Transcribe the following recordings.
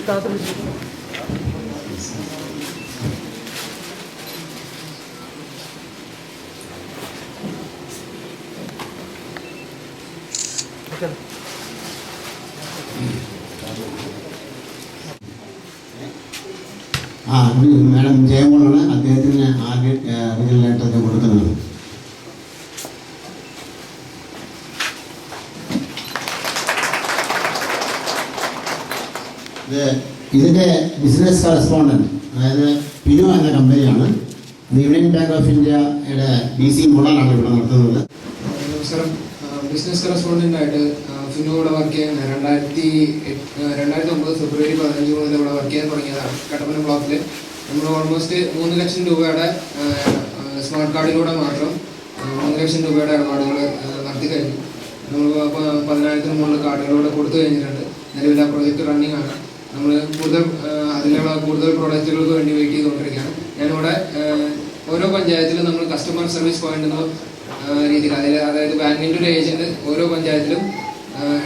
താത്ത പിടിച്ചു മാഡം ജയമോളാണ്, അദ്ദേഹത്തിന് ആദ്യം റിയലായിട്ട് അത് കൊടുക്കുന്നത്. ഇതിൻ്റെ ബിസിനസ് കറസ്പോണ്ടൻറ്റ്, അതായത് പിനോ എന്ന കമ്പനിയാണ്. യൂണിയൻ ബാങ്ക് ഓഫ് ഇന്ത്യയുടെ DC മോഡലാണ് ഇവിടെ നടത്തുന്നത്. നമസ്കാരം. ബിസിനസ് കറസ്പോണ്ടൻ്റായിട്ട് ഫിനോയുടെ വർക്ക് ചെയ്യുന്നത് 2009 ഫെബ്രുവരി 15 മുതൽ ഇവിടെ വർക്ക് ചെയ്യാൻ തുടങ്ങിയതാണ്. കട്ടപ്പന ബ്ലോക്കിൽ നമ്മൾ ഓൾമോസ്റ്റ് 3 ലക്ഷം രൂപയുടെ സ്മാർട്ട് കാർഡിലൂടെ മാത്രം 3 ലക്ഷം രൂപയുടെ ഇടപാടുകൾ നടത്തി കഴിഞ്ഞു. നമ്മൾ 10,000-ന് മുകളിൽ കാർഡുകളൂടെ കൊടുത്തു കഴിഞ്ഞിട്ടുണ്ട്. നിലവിൽ ആ പ്രോജക്റ്റ് റണ്ണിങ് ആണ്. നമ്മൾ കൂടുതൽ പ്രോഡക്റ്റുകൾക്ക് വേണ്ടി വെയിറ്റ് ചെയ്തുകൊണ്ടിരിക്കുകയാണ്. ഞാനിവിടെ ഓരോ പഞ്ചായത്തിലും നമ്മൾ കസ്റ്റമർ സർവീസ് പോയിന്റ് എന്ന രീതിയിൽ, അതായത് ബാങ്കിൻ്റെ ഒരു ഏജന്റ് ഓരോ പഞ്ചായത്തിലും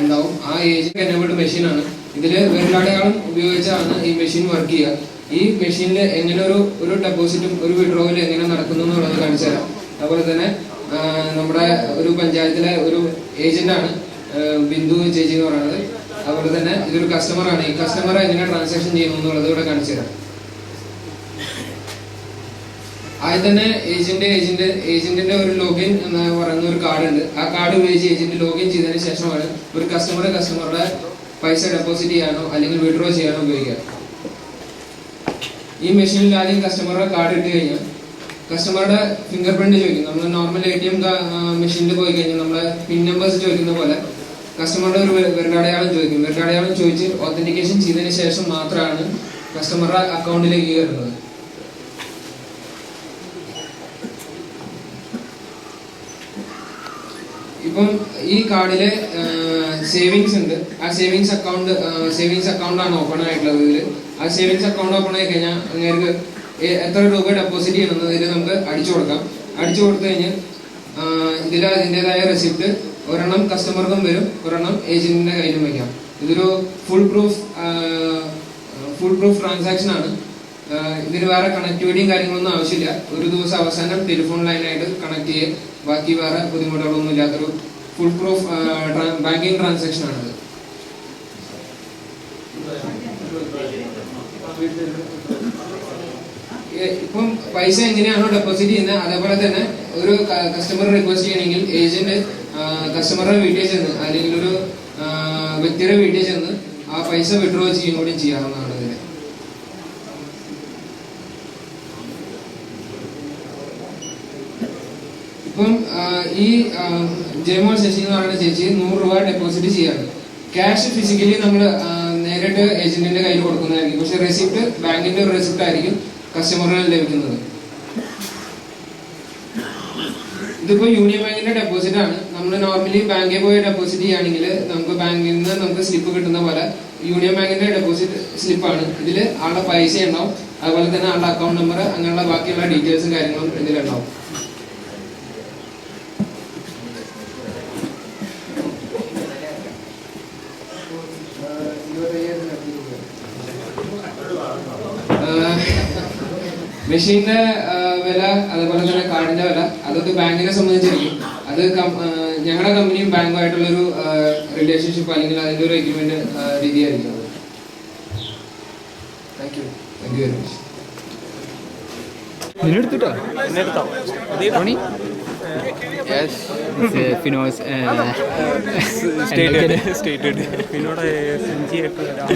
ഉണ്ടാവും. ആ ഏജന്റ് എനേബിൾഡ് മെഷീനാണ്. ഇതിൽ വിരലടയാളം ഉപയോഗിച്ചാണ് ഈ മെഷീൻ വർക്ക് ചെയ്യുക. ഈ മെഷീനിൽ എങ്ങനെ ഒരു ഡെപ്പോസിറ്റും ഒരു വിഡ്രോവലും എങ്ങനെ നടക്കുന്നു എന്നുള്ളത് കാണിച്ചു തരാം. അതുപോലെ തന്നെ നമ്മുടെ ഒരു പഞ്ചായത്തിലെ ഒരു ഏജന്റാണ് ബിന്ദു ചേച്ചി എന്ന് പറയുന്നത്. അതുപോലെ തന്നെ ഇതൊരു കസ്റ്റമറാണ്. ഈ കസ്റ്റമർ എങ്ങനെ ട്രാൻസാക്ഷൻ ചെയ്യുന്നു എന്നുള്ളത് ഇവിടെ കാണിച്ചു തരാം. ആദ്യം തന്നെ ഏജന്റിന്റെ ഒരു ലോഗിൻ എന്ന് പറയുന്ന ഒരു കാർഡ് ഉണ്ട്. ആ കാർഡ് ഉപയോഗിച്ച് ഏജന്റ് ലോഗിൻ ചെയ്തതിന് ശേഷമാണ് ഒരു കസ്റ്റമറുടെ പൈസ ഡെപ്പോസിറ്റ് ചെയ്യാനോ അല്ലെങ്കിൽ വിഡ്രോ ചെയ്യാനോ ഉപയോഗിക്കുക. ഈ മെഷീനിൽ ആദ്യം കസ്റ്റമറുടെ കാർഡ് ഇട്ട് കഴിഞ്ഞാൽ കസ്റ്റമറുടെ ഫിംഗർ പ്രിന്റ് ചോദിക്കും. നമ്മൾ നോർമൽ ATM മെഷീനിൽ പോയി കഴിഞ്ഞാൽ നമ്മളെ പിൻ നമ്പേഴ്സ് ചോദിക്കുന്ന പോലെ കസ്റ്റമറുടെ ഒരു വിരലടയാളം ചോദിക്കും. വിരലടയാളം ചോദിച്ച് ഓത്തന്റിക്കേഷൻ ചെയ്തതിന് ശേഷം മാത്രമാണ് കസ്റ്റമറുടെ അക്കൗണ്ടിലേക്ക് കയറുന്നത്. ഇപ്പം ഈ കാർഡില് സേവിങ്സ് ഉണ്ട്. ആ സേവിങ്സ് അക്കൗണ്ട് ആണ് ഓപ്പൺ ആയിട്ടുള്ളത്. ഇതിൽ ആ സേവിങ്സ് അക്കൗണ്ട് ഓപ്പൺ ആയി കഴിഞ്ഞാൽ നിങ്ങൾക്ക് എത്ര രൂപ ഡെപ്പോസിറ്റ് ചെയ്യണമെന്ന് ഇതിൽ നമുക്ക് അടിച്ചു കൊടുക്കാം. അടിച്ചു കൊടുത്തു കഴിഞ്ഞാൽ ഇതിൽ അതിൻ്റെതായ റെസിപ്റ്റ് ഒരെണ്ണം കസ്റ്റമർക്കും വരും, ഒരെണ്ണം ഏജന്റിന്റെ കയ്യിലും വയ്ക്കാം. ഇതൊരു ഫുൾ പ്രൂഫ് ട്രാൻസാക്ഷൻ ആണ്. ഇതിന് വേറെ കണക്ടിവിറ്റിയും കാര്യങ്ങളൊന്നും ആവശ്യമില്ല. ഒരു ദിവസം അവസാനം ടെലിഫോൺ ലൈനായിട്ട് കണക്ട് ചെയ്യുക, ബാക്കി വേറെ ബുദ്ധിമുട്ടുകളൊന്നും ഇല്ലാത്തൊരു ഫുൾ പ്രൂഫ് ബാങ്കിങ് ട്രാൻസാക്ഷൻ ആണിത്. ഇപ്പം പൈസ എങ്ങനെയാണോ ഡെപ്പോസിറ്റ് ചെയ്യുന്നത് അതേപോലെ തന്നെ ഒരു കസ്റ്റമർ റിക്വസ്റ്റ് ചെയ്യണമെങ്കിൽ ഏജന്റ് കസ്റ്റമറുടെ വീട്ടിൽ ചെന്ന് അല്ലെങ്കിൽ ഒരു വ്യക്തിയുടെ വീട്ടിൽ ചെന്ന് ആ പൈസ വിഡ്രോ ചെയ്യും കൂടി ചെയ്യാവുന്നതാണ്. ഇതിന് ഇപ്പം ഈ ജയമോൾ ശശി എന്ന് പറയുന്ന ചേച്ചി 100 രൂപ ഡെപ്പോസിറ്റ് ചെയ്യാണ്. ക്യാഷ് ഫിസിക്കലി നമ്മൾ നേരിട്ട് ഏജന്റിന്റെ കയ്യിൽ കൊടുക്കുന്നതായിരിക്കും. പക്ഷെ റെസിപ്റ്റ് ബാങ്കിന്റെ ഒരു റെസിപ്റ്റ് ആയിരിക്കും കസ്റ്റമറിന് ലഭിക്കുന്നത്. ഇതിപ്പോ യൂണിയൻ ബാങ്കിന്റെ ഡെപ്പോസിറ്റ് ആണ്. നമ്മൾ നോർമലി ബാങ്കിൽ പോയി ഡെപ്പോസിറ്റ് ചെയ്യുകയാണെങ്കിൽ നമുക്ക് ബാങ്കിൽ നിന്ന് നമുക്ക് സ്ലിപ്പ് കിട്ടുന്ന പോലെ യൂണിയൻ ബാങ്കിന്റെ ഡെപ്പോസിറ്റ് സ്ലിപ്പാണ്. ഇതിൽ ആളുടെ പൈസ ഉണ്ടാവും, അതുപോലെ തന്നെ ആളുടെ അക്കൗണ്ട് നമ്പർ, അങ്ങനെയുള്ള ബാക്കിയുള്ള ഡീറ്റെയിൽസും കാര്യങ്ങളും ഇതിലുണ്ടാവും. മെഷീന്റെ വില അതേപോലെ തന്നെ കാർഡിന്റെ വില അതൊക്കെ ബാങ്കിനെ സംബന്ധിച്ചിരിക്കും. അത് ഞങ്ങളുടെ കമ്പനിയും ബാങ്കുമായിട്ടുള്ളൊരു റിലേഷൻഷിപ്പ് അല്ലെങ്കിൽ അതിന്റെ ഒരു എഗ്രിമെന്റ് രീതിയായിരിക്കും. Thank you very much. Yes, it's Fino's stated.